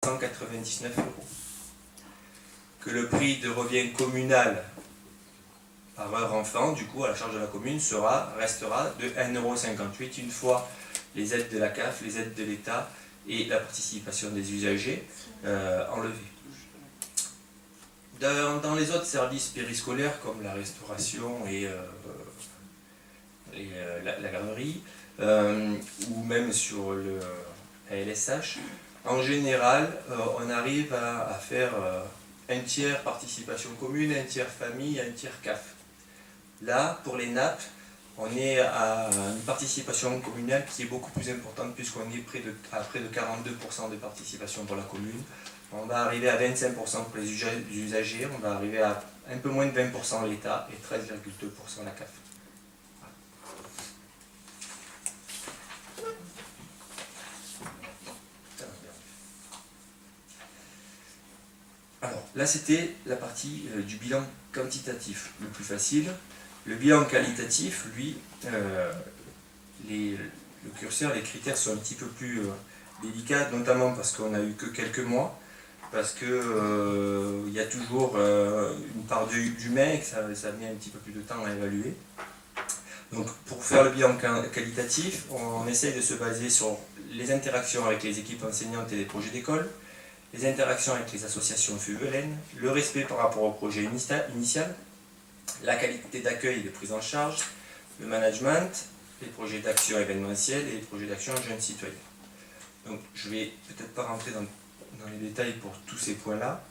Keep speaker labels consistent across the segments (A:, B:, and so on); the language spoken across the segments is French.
A: 199 €. Que le prix de revient communal par heure enfant, du coup, à la charge de la commune, restera de 1,58 € une fois les aides de la CAF, les aides de l'État et la participation des usagers enlevées. Dans les autres services périscolaires, comme la restauration et la garderie, ou même sur la LSH, en général, on arrive à faire un tiers participation commune, un tiers famille, un tiers CAF. Là, pour les nappes, on est à une participation communale qui est beaucoup plus importante puisqu'on est à près de 42% de participation pour la commune. On va arriver à 25% pour les usagers, on va arriver à un peu moins de 20% l'État et 13,2% la CAF. Alors, là, c'était la partie du bilan quantitatif, le plus facile. Le bilan qualitatif, lui, le curseur, les critères sont un petit peu plus délicats, notamment parce qu'on n'a eu que quelques mois, parce qu'il y a toujours une part d'humain et que ça met un petit peu plus de temps à évaluer. Donc, pour faire le bilan qualitatif, on essaye de se baser sur les interactions avec les équipes enseignantes et les projets d'école, les interactions avec les associations FUVELEN, le respect par rapport au projet initial, la qualité d'accueil et de prise en charge, le management, les projets d'action événementielle et les projets d'action jeunes citoyens. Donc je ne vais peut-être pas rentrer dans les détails pour tous ces points-là,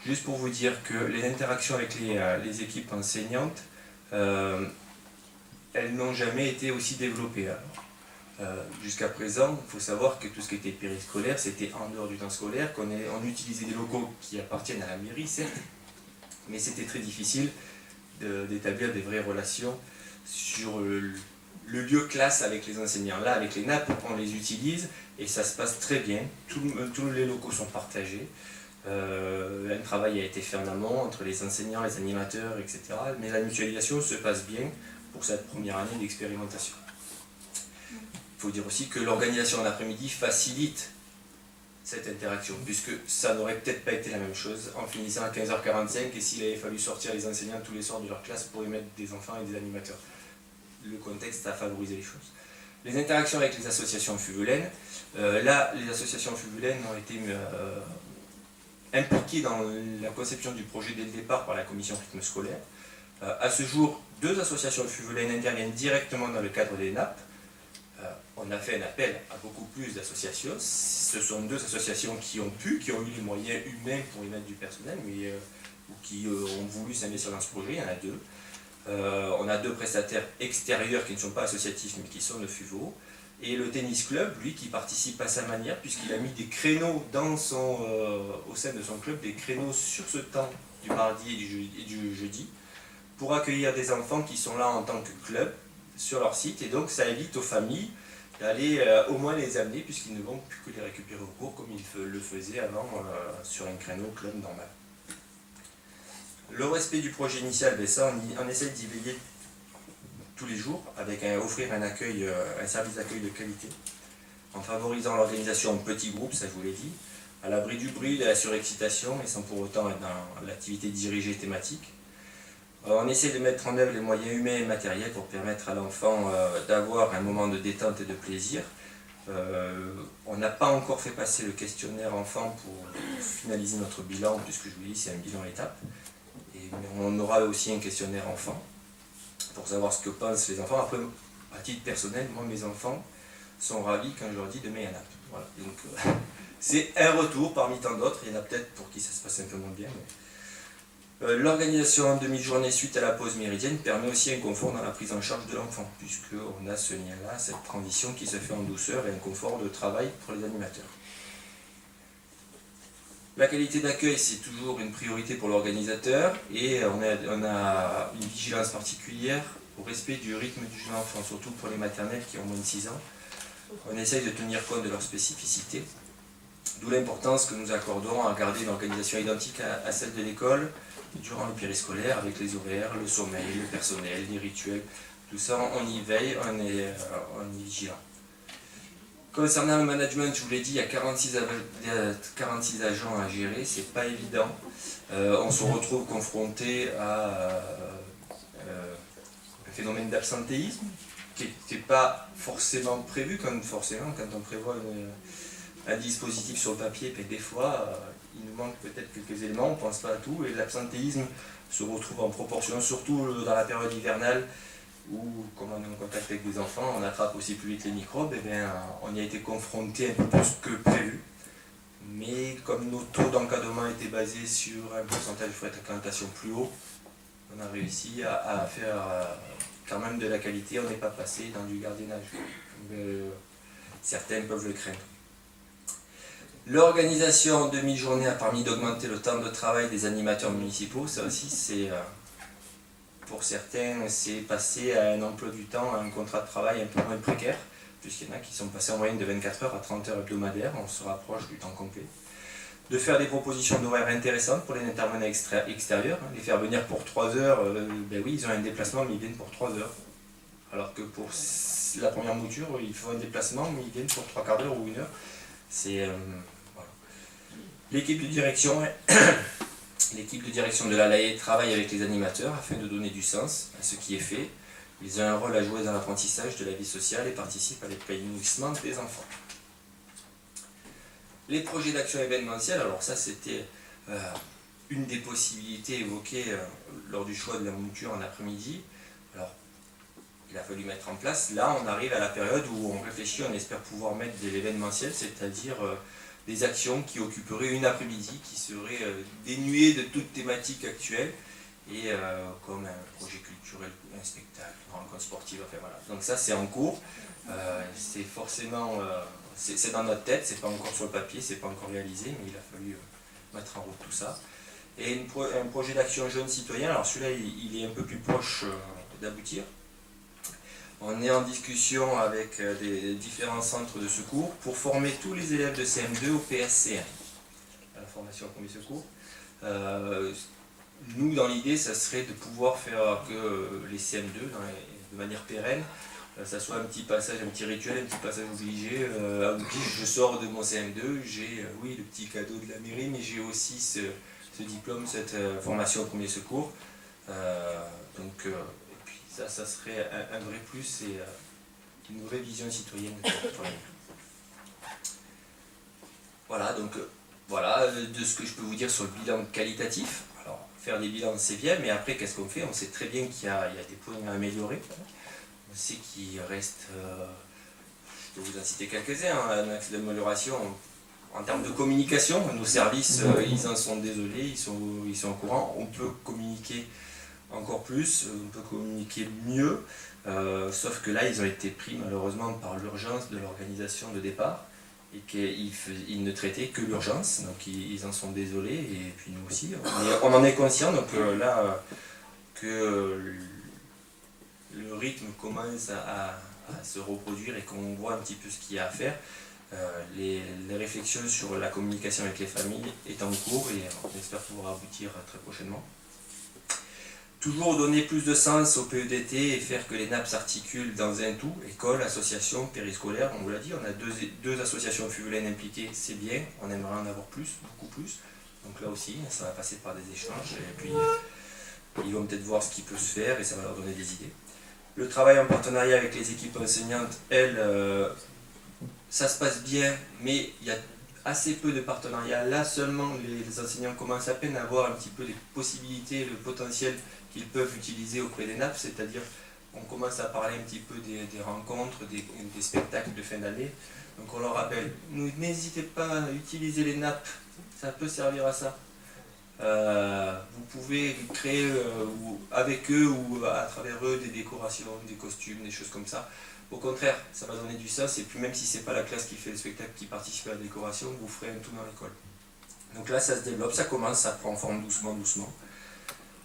A: juste pour vous dire que les interactions avec les équipes enseignantes, elles n'ont jamais été aussi développées. Jusqu'à présent, il faut savoir que tout ce qui était périscolaire, c'était en dehors du temps scolaire, qu'on utilisait des locaux qui appartiennent à la mairie, certes, mais c'était très difficile d'établir des vraies relations sur le lieu classe avec les enseignants. Là, avec les nappes, on les utilise et ça se passe très bien. Tous les locaux sont partagés. Un travail a été fait en amont entre les enseignants, les animateurs, etc. Mais la mutualisation se passe bien pour cette première année d'expérimentation. Il faut dire aussi que l'organisation en après-midi facilite cette interaction, puisque ça n'aurait peut-être pas été la même chose en finissant à 15h45 et s'il avait fallu sortir les enseignants tous les soirs de leur classe pour y mettre des enfants et des animateurs. Le contexte a favorisé les choses. Les interactions avec les associations FUVELEN, là, les associations FUVELEN ont été impliquées dans la conception du projet dès le départ par la commission rythme scolaire. À ce jour, 2 associations FUVELEN interviennent directement dans le cadre des nappes. On a fait un appel à beaucoup plus d'associations. Ce sont 2 associations qui ont eu les moyens humains pour y mettre du personnel, mais qui ont voulu s'investir dans ce projet. Il y en a 2. On a 2 prestataires extérieurs qui ne sont pas associatifs, mais qui sont de FUVO. Et le tennis club, lui, qui participe à sa manière, puisqu'il a mis des créneaux au sein de son club, des créneaux sur ce temps du mardi et du jeudi, pour accueillir des enfants qui sont là en tant que club sur leur site. Et donc, ça évite aux familles d'aller au moins les amener, puisqu'ils ne vont plus que les récupérer au cours, comme ils le faisaient avant sur un créneau club normal. Le respect du projet initial, ça, on essaie d'y veiller tous les jours, avec offrir un service d'accueil de qualité, en favorisant l'organisation en petits groupes, ça je vous l'ai dit, à l'abri du bruit, de la surexcitation, mais sans pour autant être dans l'activité dirigée thématique. On essaie de mettre en œuvre les moyens humains et matériels pour permettre à l'enfant d'avoir un moment de détente et de plaisir. On n'a pas encore fait passer le questionnaire enfant pour finaliser notre bilan, puisque je vous l'ai dit, c'est un bilan étape. Mais on aura aussi un questionnaire enfant pour savoir ce que pensent les enfants. Après, à titre personnel, moi, mes enfants sont ravis quand je leur dis demain il y en a. Voilà. Donc, c'est un retour parmi tant d'autres. Il y en a peut-être pour qui ça se passe un peu moins bien. Mais... l'organisation en demi-journée suite à la pause méridienne permet aussi un confort dans la prise en charge de l'enfant, puisqu'on a ce lien-là, cette transition qui se fait en douceur et un confort de travail pour les animateurs. La qualité d'accueil, c'est toujours une priorité pour l'organisateur et on a une vigilance particulière au respect du rythme du jeune enfant, surtout pour les maternelles qui ont moins de 6 ans. On essaye de tenir compte de leurs spécificités, d'où l'importance que nous accordons à garder une organisation identique à celle de l'école durant le périscolaire, avec les horaires, le sommeil, le personnel, les rituels, tout ça, on y veille, on est vigilant. Concernant le management, je vous l'ai dit, il y a 46 agents à gérer, c'est pas évident. On se retrouve confronté à un phénomène d'absentéisme qui n'était pas forcément prévu, quand on prévoit un dispositif sur le papier, puis des fois il nous manque peut-être quelques éléments, on ne pense pas à tout, et l'absentéisme se retrouve en proportion, surtout dans la période hivernale, où, comme on est en contact avec des enfants, on attrape aussi plus vite les microbes, et bien, on y a été confronté un peu plus que prévu. Mais comme nos taux d'encadrement étaient basés sur un pourcentage de fréquentation plus haut, on a réussi à faire quand même de la qualité, on n'est pas passé dans du gardiennage. Certains peuvent le craindre. L'organisation en demi-journée a permis d'augmenter le temps de travail des animateurs municipaux. Ça aussi, c'est pour certains, c'est passé à un emploi du temps, à un contrat de travail un peu moins précaire, puisqu'il y en a qui sont passés en moyenne de 24 heures à 30 heures hebdomadaires, on se rapproche du temps complet. De faire des propositions d'horaires intéressantes pour les intervenants extérieurs, les faire venir pour 3 heures, ben oui, ils ont un déplacement, mais ils viennent pour 3 heures. Alors que pour la première mouture, il faut un déplacement, mais ils viennent pour 3 quarts d'heure ou 1 heure. C'est voilà. L'équipe de direction, de la LAE travaille avec les animateurs afin de donner du sens à ce qui est fait. Ils ont un rôle à jouer dans l'apprentissage de la vie sociale et participent à l'épanouissement des enfants. Les projets d'action événementielle, alors ça c'était une des possibilités évoquées lors du choix de la mouture en après-midi. Alors, il a fallu mettre en place. Là, on arrive à la période où on réfléchit, on espère pouvoir mettre de l'événementiel, c'est-à-dire des actions qui occuperaient une après-midi, qui seraient dénuées de toute thématique actuelle, et comme un projet culturel, un spectacle, une rencontre sportive, enfin voilà. Donc ça, c'est en cours. C'est forcément, c'est dans notre tête, c'est pas encore sur le papier, c'est pas encore réalisé, mais il a fallu mettre en route tout ça. Et un projet d'action jeune citoyen, alors celui-là, il est un peu plus proche d'aboutir. On est en discussion avec des différents centres de secours pour former tous les élèves de CM2 au PSC1, à la formation au premier secours. Nous, dans l'idée, ça serait de pouvoir faire que les CM2, de manière pérenne, ça soit un petit passage, un petit rituel, un petit passage obligé. Je sors de mon CM2, j'ai oui, le petit cadeau de la mairie, mais j'ai aussi ce diplôme, cette formation au premier secours. Et puis ça serait un vrai plus et une vraie vision citoyenne pour l'avenir. Voilà, donc voilà de ce que je peux vous dire sur le bilan qualitatif. Alors, faire des bilans, c'est bien, mais après, qu'est-ce qu'on fait? On sait très bien qu'il y a des points à améliorer. On sait qu'il reste, je peux vous en citer quelques-uns, un axe d'amélioration en termes de communication. Nos services, ils en sont désolés, ils sont au courant. On peut communiquer encore plus, on peut communiquer mieux, sauf que là, ils ont été pris malheureusement par l'urgence de l'organisation de départ et qu'ils ne traitaient que l'urgence, donc ils en sont désolés, et puis nous aussi. On en est conscient, donc là, que le rythme commence à se reproduire et qu'on voit un petit peu ce qu'il y a à faire. Les réflexions sur la communication avec les familles est en cours et on espère pouvoir aboutir très prochainement. Toujours donner plus de sens au PEDT et faire que les nappes s'articulent dans un tout, école, association, périscolaire, on vous l'a dit, on a deux associations fuvelaines impliquées, c'est bien, on aimerait en avoir plus, beaucoup plus. Donc là aussi, ça va passer par des échanges et puis ils vont peut-être voir ce qui peut se faire et ça va leur donner des idées. Le travail en partenariat avec les équipes enseignantes, elles, ça se passe bien, mais il y a assez peu de partenariats. Là seulement, les enseignants commencent à peine à voir un petit peu les possibilités, le potentiel qu'ils peuvent utiliser auprès des nappes, c'est-à-dire on commence à parler un petit peu des rencontres, des spectacles de fin d'année. Donc on leur rappelle, n'hésitez pas à utiliser les nappes, ça peut servir à ça. Vous pouvez créer avec eux ou à travers eux des décorations, des costumes, des choses comme ça. Au contraire, ça va donner du sens et puis même si c'est pas la classe qui fait le spectacle qui participe à la décoration, vous ferez un tout dans l'école. Donc là ça se développe, ça commence, ça prend forme doucement.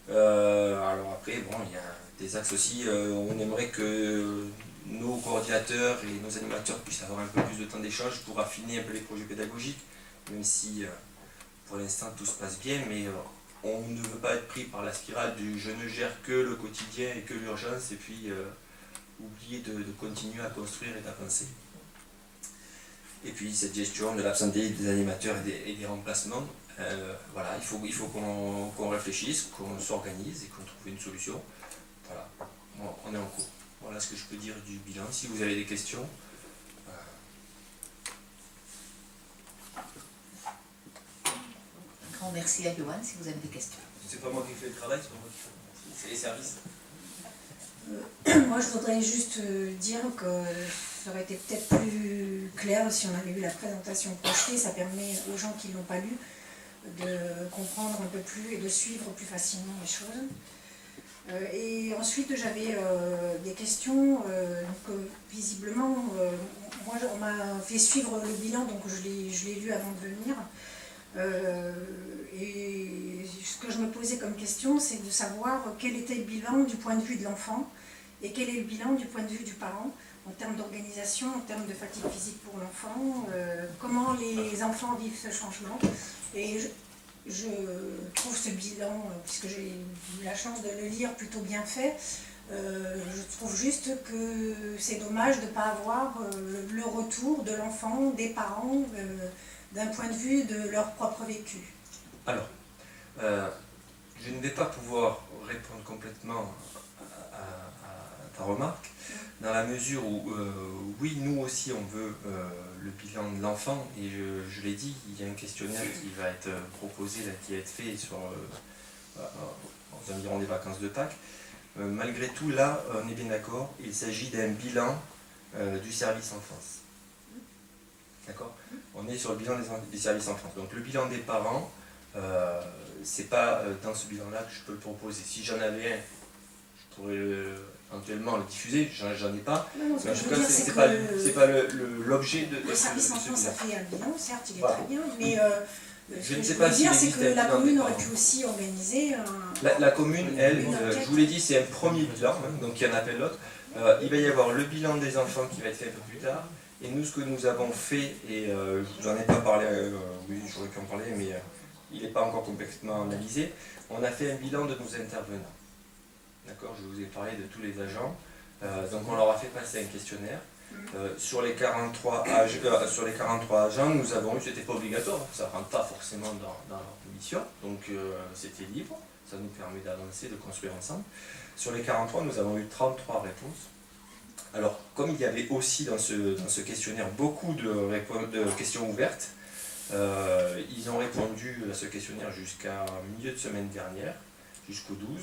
A: Alors après, bon, il y a des axes aussi, on aimerait que nos coordinateurs et nos animateurs puissent avoir un peu plus de temps d'échange pour affiner un peu les projets pédagogiques, même si pour l'instant tout se passe bien, mais on ne veut pas être pris par la spirale du je ne gère que le quotidien et que l'urgence et puis oublier de continuer à construire et d'avancer. Et puis cette gestion de l'absentéisme des animateurs et des remplacements, voilà, il faut qu'on réfléchisse, qu'on s'organise et qu'on trouve une solution. Voilà, bon, on est en cours. Voilà ce que je peux dire du bilan. Si vous avez des questions.
B: Un grand merci à Johan si vous avez des questions.
A: C'est pas moi qui fais le travail, c'est pas moi qui fais. C'est les services.
C: Moi, je voudrais juste dire que ça aurait été peut-être plus clair si on avait eu la présentation projetée. Ça permet aux gens qui ne l'ont pas lu de comprendre un peu plus et de suivre plus facilement les choses. Et ensuite, j'avais des questions. Visiblement, moi, on m'a fait suivre le bilan, donc je l'ai lu avant de venir. Et ce que je me posais comme question, c'est de savoir quel était le bilan du point de vue de l'enfant et quel est le bilan du point de vue du parent en termes d'organisation, en termes de fatigue physique pour l'enfant, comment les enfants vivent ce changement. Et je trouve ce bilan, puisque j'ai eu la chance de le lire, plutôt bien fait. Je trouve juste que c'est dommage de ne pas avoir le retour de l'enfant, des parents, d'un point de vue de leur propre vécu.
A: Alors, je ne vais pas pouvoir répondre complètement à ta remarque, dans la mesure où, oui, nous aussi on veut le bilan de l'enfant, et je l'ai dit, il y a un questionnaire qui va être proposé, là, qui va être fait aux environs des vacances de Pâques. Malgré tout, là, on est bien d'accord, il s'agit d'un bilan du service enfance. D'accord ? On est sur le bilan des services enfance. Donc le bilan des parents, c'est pas dans ce bilan-là que je peux le proposer. Si j'en avais un, je pourrais éventuellement le diffuser, j'en ai pas.
C: Non,
A: mais en tout cas, c'est pas l'objet de
C: le service
A: de ce
C: enfance
A: bilan.
C: a fait un bilan, certes, il est
A: Voilà.
C: très bien, mais
A: Je ne
C: ce
A: sais
C: que
A: pas
C: je veux
A: s'il
C: dire, c'est
A: existe
C: que
A: un
C: la
A: bilan
C: commune
A: des
C: aurait
A: parents.
C: pu aussi organiser un...
A: La commune, elle,
C: Une enquête.
A: je vous l'ai dit, c'est un premier bilan, hein, donc il y en appelle l'autre. Il va y avoir le bilan des enfants qui va être fait un peu plus tard. Et nous, ce que nous avons fait, et je vous en ai pas parlé, oui, j'aurais pu en parler, mais il n'est pas encore complètement analysé. On a fait un bilan de nos intervenants. D'accord, je vous ai parlé de tous les agents. Donc on leur a fait passer un questionnaire. Sur les 43 agents, nous avons eu, c'était pas obligatoire, ça ne rentre pas forcément dans leur mission, donc c'était libre, ça nous permet d'avancer, de construire ensemble. Sur les 43, nous avons eu 33 réponses. Alors, comme il y avait aussi dans ce questionnaire beaucoup de questions ouvertes, ils ont répondu à ce questionnaire jusqu'à milieu de semaine dernière, jusqu'au 12.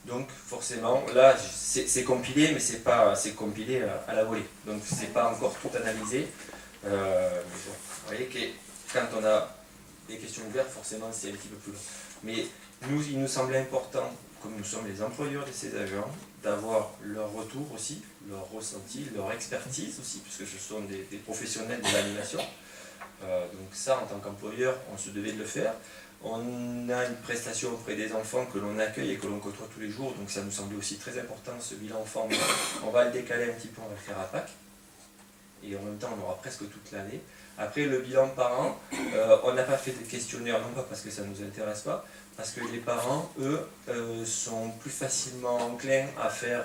A: Donc forcément, là, c'est compilé, mais c'est compilé à la volée. Donc c'est pas encore tout analysé. Mais bon, vous voyez que quand on a des questions ouvertes, forcément c'est un petit peu plus long. Mais nous, il nous semblait important, comme nous sommes les employeurs de ces agents, d'avoir leur retour aussi, leur ressenti, leur expertise aussi, puisque ce sont des professionnels de l'animation. Donc ça, en tant qu'employeur, on se devait de le faire. On a une prestation auprès des enfants que l'on accueille et que l'on côtoie tous les jours, donc ça nous semblait aussi très important, ce bilan enfant. On va le décaler un petit peu, on va le faire à Pâques, et en même temps on aura presque toute l'année. Après le bilan parent, on n'a pas fait de questionnaire, non pas parce que ça ne nous intéresse pas, parce que les parents, eux, sont plus facilement enclins à faire,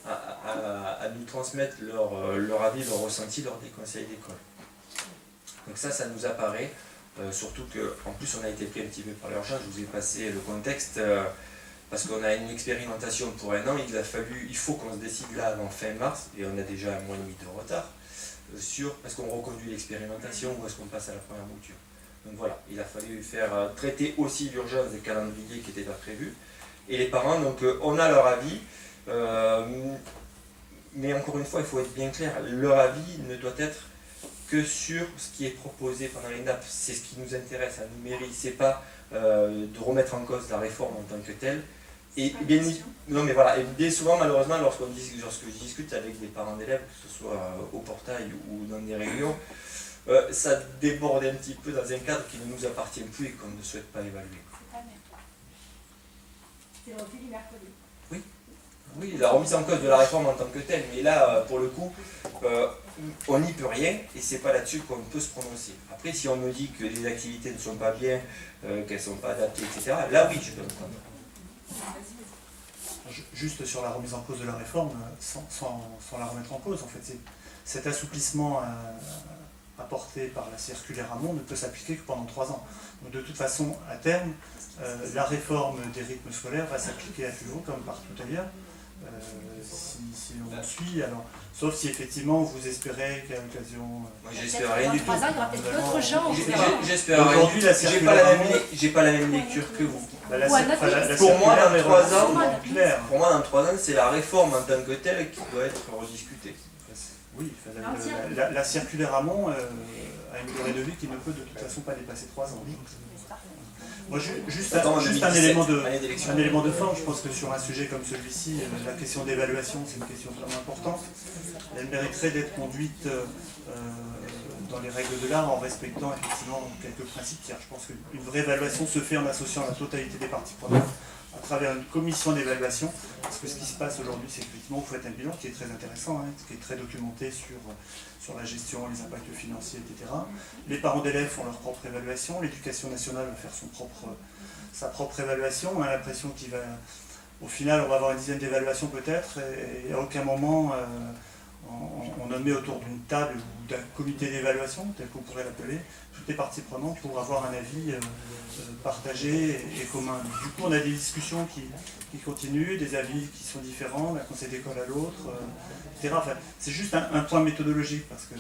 A: à nous transmettre leur avis, leur ressenti lors des conseils d'école. Donc ça nous apparaît. Surtout qu'en plus on a été pris un petit peu par l'urgence, je vous ai passé le contexte, parce qu'on a une expérimentation pour 1 an, il faut qu'on se décide là avant fin mars, et on a déjà 1 mois et demi de retard, est-ce qu'on reconduit l'expérimentation ou est-ce qu'on passe à la première mouture. Donc voilà, il a fallu traiter aussi l'urgence des calendriers qui n'étaient pas prévus, et les parents, donc on a leur avis, mais encore une fois il faut être bien clair, leur avis ne doit être que sur ce qui est proposé pendant les NAP, c'est ce qui nous intéresse à nous mairie, c'est pas de remettre en cause la réforme en tant que telle. Et bien, non mais voilà, et bien souvent malheureusement lorsque je discute avec des parents d'élèves, que ce soit au portail ou dans des réunions, ça déborde un petit peu dans un cadre qui ne nous appartient plus et qu'on ne souhaite pas évaluer.
C: C'est le refus du mercredi.
A: Oui, la remise en cause de la réforme en tant que telle, mais là, pour le coup, on n'y peut rien et c'est pas là-dessus qu'on peut se prononcer. Après, si on me dit que les activités ne sont pas bien, qu'elles ne sont pas adaptées, etc., là oui, je peux me prendre.
D: Juste sur la remise en cause de la réforme, sans la remettre en cause, en fait, cet assouplissement apporté par la circulaire Hamon ne peut s'appliquer que pendant 3 ans. Donc de toute façon, à terme, la réforme des rythmes scolaires va s'appliquer à toujours, comme partout ailleurs, si on en suit. Alors, sauf si effectivement vous espérez qu'à l'occasion...
A: Moi j'espère rien du tout.
B: Dans 3 ans, il y aura peut-être d'autres gens.
A: J'espère rien.
D: Aujourd'hui, la
A: J'ai pas la
D: circulaire
A: même, j'ai pas la même lecture que vous.
D: Bah, la
B: Ou un
D: cir-
B: autre
D: enfin, la
B: ministre.
A: Pour moi,
D: circulaire
A: dans
D: est
A: 3 ans,
D: relativement claire.
A: Pour moi, dans 3 ans, c'est la réforme en tant que telle qui doit être rediscutée.
D: Oui, enfin, la circulaire Hamon a une durée de vie qui ne peut de toute façon pas dépasser 3 ans. Moi, juste
A: Attends,
D: un élément
A: année d'élection.
D: un élément de forme. Je pense que sur un sujet comme celui-ci, la question d'évaluation, c'est une question vraiment importante. Elle mériterait d'être conduite dans les règles de l'art en respectant effectivement quelques principes tiers. Je pense qu'une vraie évaluation se fait en associant la totalité des parties prenantes à travers une commission d'évaluation, parce que ce qui se passe aujourd'hui, c'est qu'effectivement vous faites un bilan qui est très intéressant, qui est très documenté sur la gestion, les impacts financiers, etc. Les parents d'élèves font leur propre évaluation, l'éducation nationale va faire sa propre évaluation. On a l'impression au final, on va avoir une dizaine d'évaluations peut-être, et à aucun moment on en met autour d'une table ou d'un comité d'évaluation, tel qu'on pourrait l'appeler, toutes les parties prenantes pour avoir un avis partagé et commun. Du coup, on a des discussions qui continuent, des avis qui sont différents d'un conseil d'école à l'autre, etc. Enfin, c'est juste un point méthodologique, parce que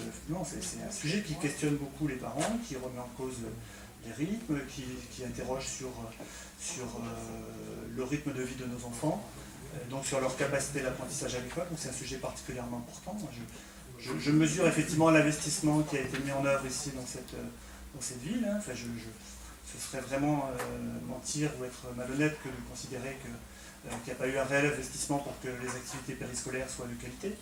D: c'est un sujet qui questionne beaucoup les parents, qui remet en cause les rythmes, qui interroge sur le rythme de vie de nos enfants, donc sur leur capacité d'apprentissage à l'école. Donc c'est un sujet particulièrement important. Je mesure effectivement l'investissement qui a été mis en œuvre ici dans cette ville. Enfin, ce serait vraiment mentir ou être malhonnête que de considérer qu'il n'y a pas eu un réel investissement pour que les activités périscolaires soient de qualité.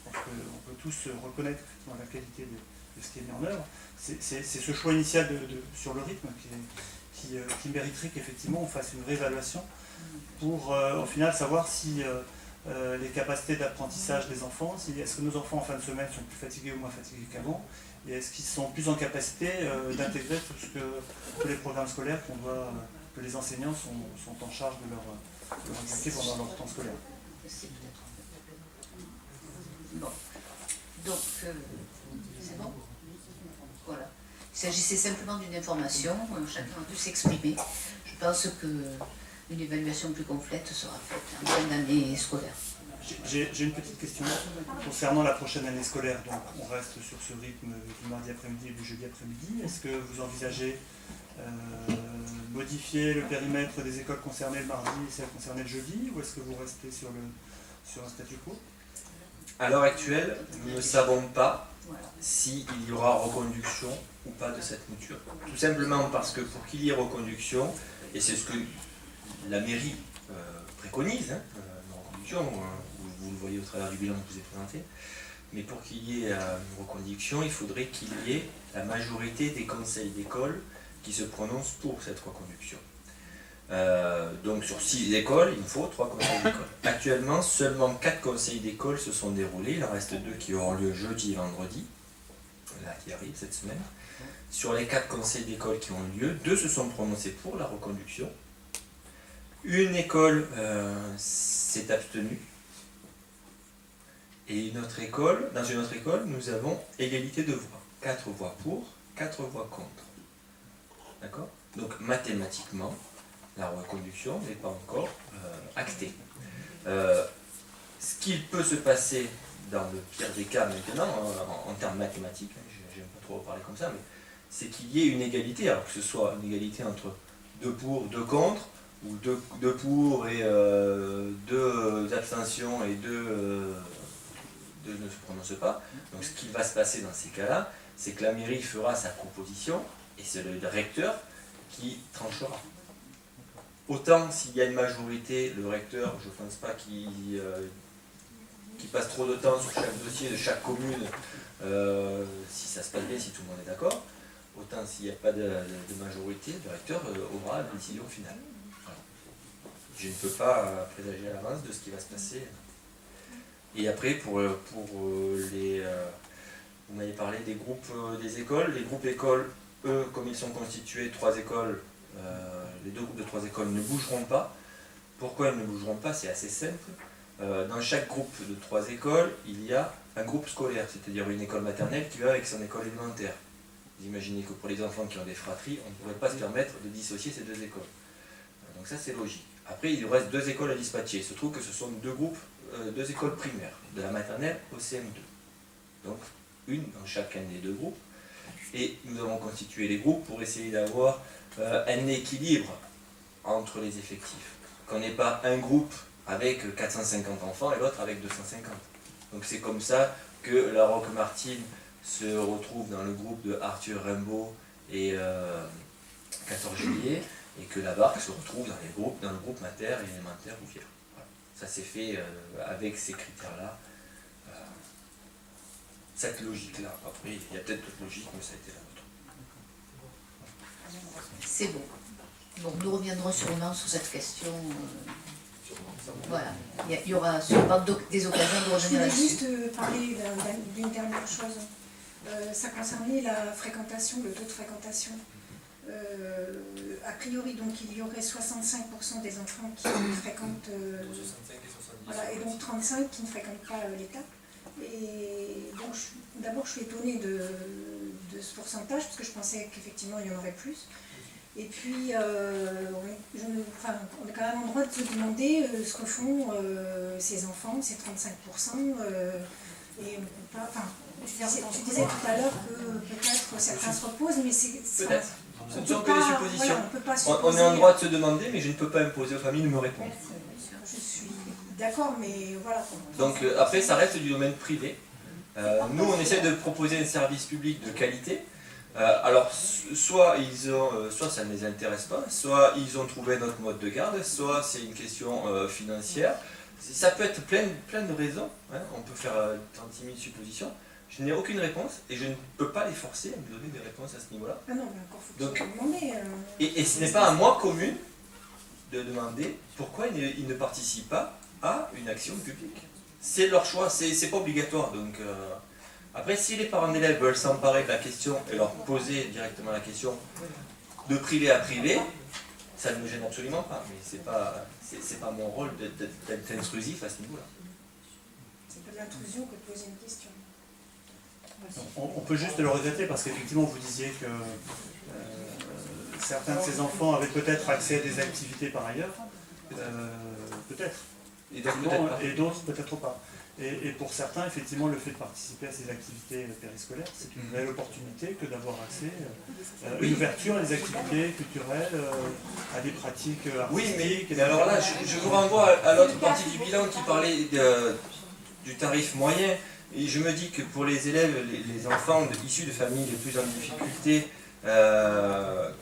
D: On peut tous reconnaître dans la qualité de ce qui est mis en œuvre. C'est ce choix initial sur le rythme qui mériterait qu'effectivement on fasse une réévaluation pour au final savoir si les capacités d'apprentissage des enfants, est-ce que nos enfants en fin de semaine sont plus fatigués ou moins fatigués qu'avant, et est-ce qu'ils sont plus en capacité d'intégrer tout ce que tous les programmes scolaires que les enseignants sont en charge de leur activité pendant leur temps scolaire.
B: Bon. Donc, c'est bon. Voilà. Il s'agissait simplement d'une information, chacun a pu s'exprimer. Je pense qu'une évaluation plus complète sera faite en fin d'année scolaire.
D: J'ai une petite question concernant la prochaine année scolaire. Donc, on reste sur ce rythme du mardi après-midi et du jeudi après-midi. Est-ce que vous envisagez modifier le périmètre des écoles concernées le mardi et celles concernées le jeudi, ou est-ce que vous restez sur un statu quo?
A: À l'heure actuelle, nous ne savons pas
B: Voilà.
A: s'il y aura reconduction ou pas de cette mouture. Tout simplement parce que pour qu'il y ait reconduction, et c'est ce que la mairie préconise, une reconduction, vous le voyez au travers du bilan que je vous ai présenté, mais pour qu'il y ait une reconduction, il faudrait qu'il y ait la majorité des conseils d'école qui se prononcent pour cette reconduction. Donc sur 6 écoles, il faut 3 conseils d'école. Actuellement, seulement 4 conseils d'école se sont déroulés, il en reste 2 qui auront lieu jeudi et vendredi, là qui arrivent cette semaine. Sur les 4 conseils d'école qui ont lieu, 2 se sont prononcés pour la reconduction. Une école s'est abstenue. Et dans une autre école, nous avons égalité de voix. 4 voix pour, 4 voix contre. D'accord? Donc mathématiquement, la reconduction n'est pas encore actée. Ce qu'il peut se passer dans le pire des cas maintenant, en termes mathématiques, j'aime pas trop parler comme ça, mais c'est qu'il y ait une égalité, alors que ce soit une égalité entre 2 pour, 2 contre, ou 2 pour et 2 abstentions et 2 ne se prononcent pas. Donc ce qui va se passer dans ces cas-là, c'est que la mairie fera sa proposition et c'est le recteur qui tranchera. Autant s'il y a une majorité, le recteur, je ne pense pas qu'il passe trop de temps sur chaque dossier de chaque commune, si ça se passe bien, si tout le monde est d'accord. Autant s'il n'y a pas de majorité, le recteur aura la décision finale. Voilà. Je ne peux pas présager à l'avance de ce qui va se passer. Et après, pour les... vous m'avez parlé des groupes des écoles. Les groupes écoles, eux, comme ils sont constitués, 3 écoles, les 2 groupes de 3 écoles ne bougeront pas. Pourquoi ils ne bougeront pas? C'est assez simple. Dans chaque groupe de 3 écoles, il y a un groupe scolaire, c'est-à-dire une école maternelle qui va avec son école élémentaire. Vous imaginez que pour les enfants qui ont des fratries, on ne pourrait pas se permettre de dissocier ces deux écoles. Donc ça c'est logique. Après il reste 2 écoles à dispatcher. Il se trouve que ce sont 2 groupes, 2 écoles primaires, de la maternelle au CM2. Donc une dans chacun des 2 groupes. Et nous avons constitué les groupes pour essayer d'avoir un équilibre entre les effectifs. Qu'on n'ait pas un groupe avec 450 enfants et l'autre avec 250. Donc c'est comme ça que la Roque Martine se retrouve dans le groupe de Arthur Rimbaud et 14 juillet, et que la Barque se retrouve dans le groupe mater et élémentaire Rouvière. Voilà. Ça s'est fait avec ces critères-là, cette logique-là. Après, il y a peut-être d'autres logiques, mais ça a été la nôtre.
B: C'est bon. Bon, nous reviendrons sûrement sur cette question. Voilà. Il y aura sûrement des occasions de
C: Je
B: revenir
C: voulais
B: là-dessus.
C: juste parler d'une dernière chose. Ça concernait la fréquentation, le taux de fréquentation. A priori, donc, il y aurait 65% des enfants qui fréquentent, voilà, et donc 35% qui ne fréquentent pas l'étape. Et donc, d'abord, je suis étonnée de ce pourcentage, parce que je pensais qu'effectivement, il y en aurait plus. Et puis, on est quand même en droit de se demander ce que font ces enfants, ces 35%. Et on peut pas. Enfin, tu disais tout à l'heure que peut-être certains se reposent, mais c'est.
A: Peut-être. Ce ne sont que des suppositions.
C: Voilà,
A: on est en droit de se demander, mais je ne peux pas imposer aux familles de me répondre.
C: Je suis d'accord, mais voilà.
A: Donc après, ça reste du domaine privé. Nous, on essaie de proposer un service public de qualité. Alors, soit ça ne les intéresse pas, soit ils ont trouvé notre mode de garde, soit c'est une question financière. Ça peut être plein de raisons. Hein. On peut faire 36 000 suppositions. Je n'ai aucune réponse et je ne peux pas les forcer à me donner des réponses à ce niveau-là.
C: Ah non, mais encore faut-il demander.
A: Et ce n'est pas à moi, commune, de demander pourquoi ils ne participent pas à une action publique. C'est leur choix, c'est pas obligatoire. Donc, après, si les parents d'élèves veulent s'emparer de la question et leur poser directement la question de privé à privé, ça ne me gêne absolument pas. Mais c'est pas mon rôle d'être intrusif à ce niveau-là.
C: C'est pas de l'intrusion que de poser une question.
D: On peut juste le regretter parce qu'effectivement vous disiez que certains de ces enfants avaient peut-être accès à des activités par ailleurs, peut-être, et d'autres peut-être pas. Et pour certains, effectivement, le fait de participer à ces activités périscolaires, c'est une belle opportunité que d'avoir accès à une ouverture à des activités culturelles, à des pratiques artistiques.
A: Oui, mais alors là, je vous renvoie à l'autre partie du bilan qui parlait du tarif moyen. Et je me dis que pour les élèves, les enfants issus de familles les plus en difficulté,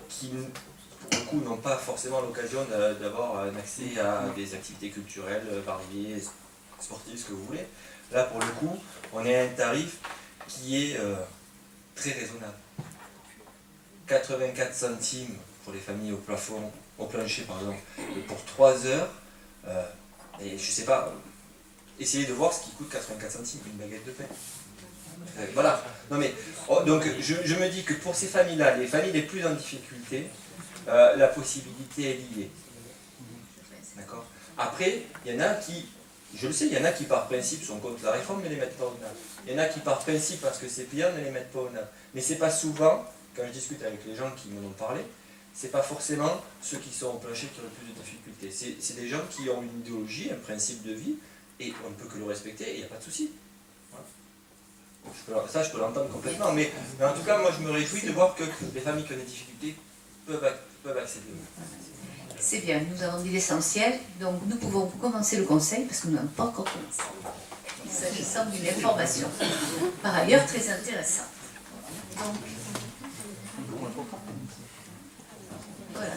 A: qui pour le coup n'ont pas forcément l'occasion d'avoir un accès à des activités culturelles variées, sportives, ce que vous voulez, là pour le coup, on est à un tarif qui est très raisonnable. 84 centimes pour les familles au plancher, pour 3 heures, et je sais pas. Essayez de voir ce qui coûte 84 centimes, une baguette de pain. Voilà. Non mais, donc je me dis que pour ces familles-là, les familles les plus en difficulté, la possibilité est liée. D'accord. Après, il y en a qui, je le sais, il y en a qui par principe sont contre la réforme mais ne les mettent pas au NAP. Il y en a qui par principe, parce que c'est payant, ne les mettent pas au NAP. Mais c'est pas souvent, quand je discute avec les gens qui m'en ont parlé, c'est pas forcément ceux qui sont au plancher qui ont le plus de difficultés. C'est des gens qui ont une idéologie, un principe de vie, et on ne peut que le respecter, et il n'y a pas de souci. Voilà. Ça, je peux l'entendre complètement, mais en tout cas, moi, je me réjouis de voir que les familles qui ont des difficultés peuvent accéder.
B: C'est bien, nous avons dit l'essentiel, donc nous pouvons commencer le conseil, parce que nous n'avons pas encore commencé. Il s'agissant d'une information, par ailleurs très intéressante. Donc, voilà.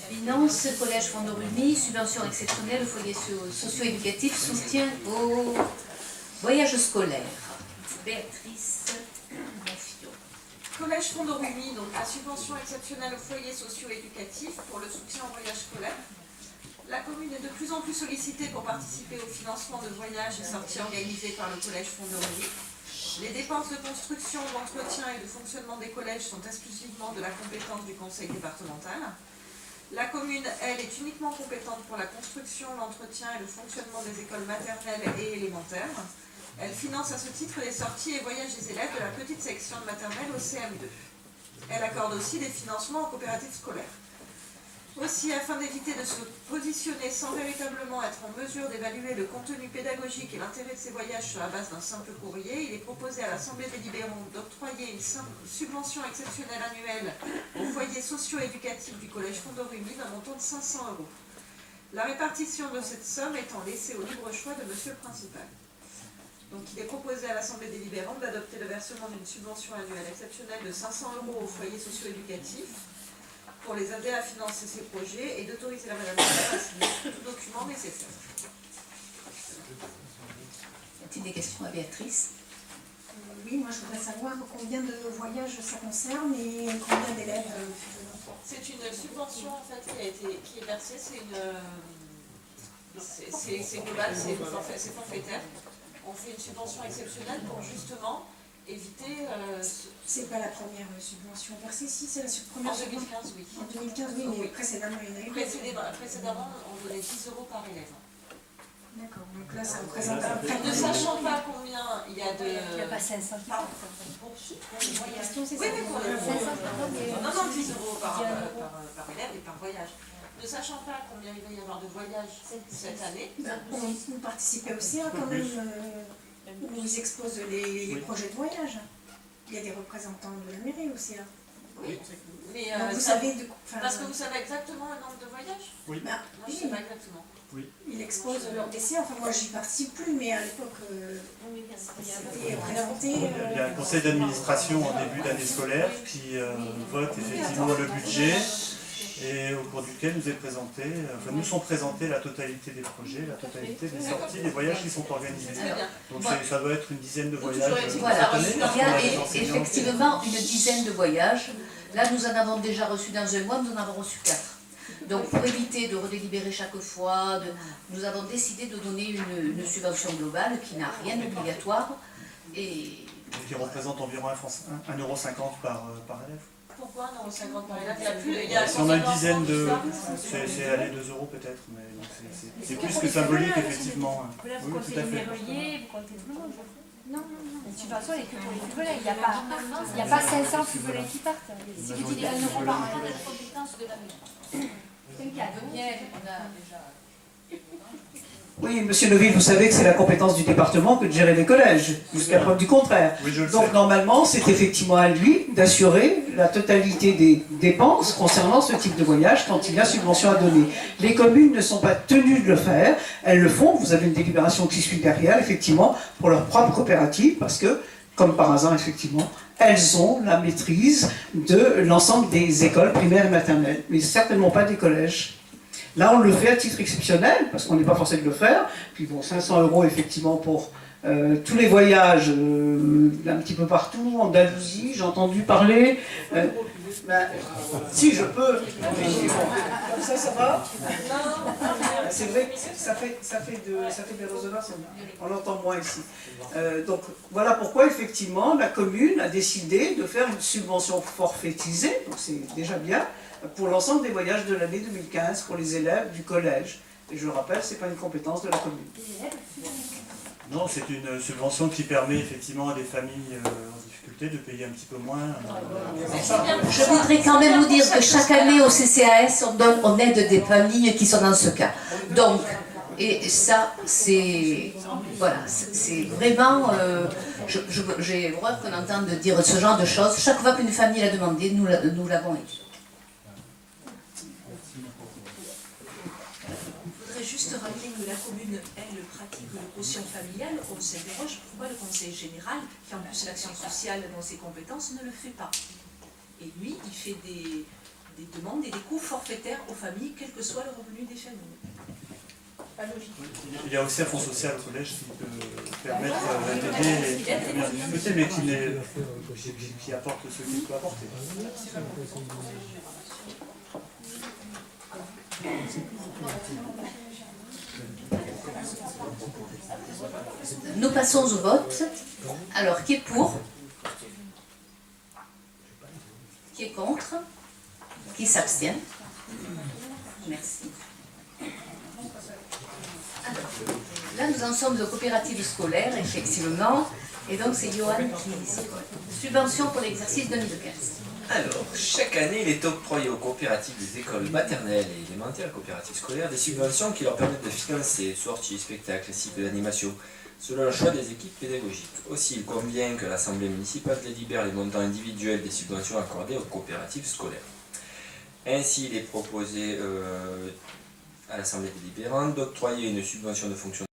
B: Finance, collège Fondorumi, subvention exceptionnelle, foyer socio-éducatif, soutien au voyage scolaire. Béatrice Monfiot.
E: Collège Fondorumi, donc la subvention exceptionnelle au foyer socio-éducatif pour le soutien au voyage scolaire. La commune est de plus en plus sollicitée pour participer au financement de voyages et sorties organisées par le collège Fondorumi. Les dépenses de construction, d'entretien et de fonctionnement des collèges sont exclusivement de la compétence du conseil départemental. La commune, elle, est uniquement compétente pour la construction, l'entretien et le fonctionnement des écoles maternelles et élémentaires. Elle finance à ce titre les sorties et voyages des élèves de la petite section de maternelle au CM2. Elle accorde aussi des financements aux coopératives scolaires. Aussi, afin d'éviter de se positionner sans véritablement être en mesure d'évaluer le contenu pédagogique et l'intérêt de ces voyages sur la base d'un simple courrier, il est proposé à l'Assemblée délibérante d'octroyer une subvention exceptionnelle annuelle aux foyers socio-éducatifs du Collège Fondorumi d'un montant de 500 €. La répartition de cette somme étant laissée au libre choix de Monsieur le Principal. Donc il est proposé à l'Assemblée délibérante d'adopter le versement d'une subvention annuelle exceptionnelle de 500 € aux foyers socio-éducatifs pour les aider à financer ces projets et d'autoriser la Madame à signer tout document nécessaire.
B: Y a-t-il des questions à Béatrice?
C: Oui, moi je voudrais savoir combien de voyages ça concerne et combien d'élèves.
E: C'est une subvention en fait qui est versée, c'est global, c'est forfaitaire. On fait une subvention exceptionnelle pour justement éviter...
C: C'est pas la première subvention versée, si c'est la première
E: en
C: subvention.
E: 2015, oui.
C: En 2015, oui, mais précédemment, il y en a eu.
E: Précédemment, on donnait 10 € par élève.
C: D'accord, donc là, ça représente un prêt.
E: Ne sachant pas combien il y a de...
F: Il n'y a pas 500
E: Pardon.
C: La question, c'est
E: Oui,
C: ça.
E: mais pour les... Non, 10 € par élève et par voyage. Ne sachant pas combien il va y avoir de voyages cette année.
C: Vous participez aussi quand même, où ils exposent les projets de voyage. Il y a des représentants de la mairie aussi.
E: Oui. Mais
C: donc vous savez
E: parce que vous savez exactement le nombre de voyages?
D: Oui.
C: Bah,
E: Moi, je ne sais pas exactement.
C: ils exposent leur décès. Enfin, moi, j'y participe plus, mais à l'époque, c'était présenté.
D: Il y a un conseil d'administration en début d'année scolaire qui vote effectivement le budget et au cours duquel nous sont présentés la totalité des projets, la totalité des sorties, des voyages qui sont organisés. Donc ça doit être une dizaine de voyages
B: Voilà,
D: cette année.
B: il y a effectivement une dizaine de voyages. Là, nous en avons déjà reçu dans un mois, nous en avons reçu 4. Donc, pour éviter de redélibérer chaque fois, nous avons décidé de donner une subvention globale qui n'a rien d'obligatoire et
D: qui représente environ 1,50 € par élève.
E: Pourquoi 1,50 € par élève?
D: Si on a une dizaine de... C'est aller 2 € peut-être, mais c'est plus que symbolique, effectivement.
F: Là, vous
D: Oui,
F: comptez
D: tout à
F: les
D: fait.
F: verrouillés, vous comptez tout le monde. Non. La subvention, elle est que pour les fubelets. Il n'y a pas 500 fubelets qui partent. Si vous dites 1 € par an.
G: Oui, monsieur Neville, vous savez que c'est la compétence du département que de gérer les collèges, jusqu'à preuve du contraire.
D: Oui, je le
G: Donc
D: sais.
G: normalement, c'est effectivement à lui d'assurer la totalité des dépenses concernant ce type de voyage quand il y a subvention à donner. Les communes ne sont pas tenues de le faire, elles le font, vous avez une délibération qui suit derrière, effectivement, pour leur propre coopérative, parce que, comme par hasard, effectivement, elles ont la maîtrise de l'ensemble des écoles primaires et maternelles, mais certainement pas des collèges. Là, on le fait à titre exceptionnel, parce qu'on n'est pas forcé de le faire. Puis bon, 500 € effectivement pour tous les voyages, un petit peu partout, en Andalousie, j'ai entendu parler. Si je peux, comme ça va. C'est vrai que ça fait des résonances, on l'entend moins ici. Donc voilà pourquoi effectivement la commune a décidé de faire une subvention forfaitisée, donc c'est déjà bien, pour l'ensemble des voyages de l'année 2015 pour les élèves du collège. Et je rappelle, ce n'est pas une compétence de la commune.
D: Non, c'est une subvention qui permet effectivement à des familles en difficulté de payer un petit peu moins.
B: je voudrais quand même vous dire que chaque année au CCAS, on aide des familles qui sont dans ce cas. Donc, et ça, c'est voilà, c'est vraiment, j'ai horreur qu'on entende dire ce genre de choses. Chaque fois qu'une famille l'a demandé, nous l'avons aidé.
H: Je voudrais juste rappeler que la commune, elle, pratique le quotient familial. On s'interroge pourquoi le conseil général, qui a en plus l'action sociale dans ses compétences, ne le fait pas. Et lui, il fait des demandes et des coûts forfaitaires aux familles, quel que soit le revenu des familles. Pas logique.
D: Il y a aussi un fonds social au collège qui peut permettre d'aider les premières difficultés, mais qui apporte ce qu'il peut apporter.
B: Nous passons au vote. Alors, qui est pour? Qui est contre? Qui s'abstient? Merci. Alors, la Voilà, nous en sommes aux coopératives scolaires, effectivement. Et donc c'est Johan qui ici. Subvention pour l'exercice 2015.
A: Alors, chaque année, il est octroyé aux coopératives des écoles maternelles et élémentaires, coopératives scolaires, des subventions qui leur permettent de financer sorties, spectacles, cycles d'animation, selon le choix des équipes pédagogiques. Aussi, il convient que l'Assemblée municipale délibère les montants individuels des subventions accordées aux coopératives scolaires. Ainsi, il est proposé à l'Assemblée délibérante d'octroyer une subvention de fonction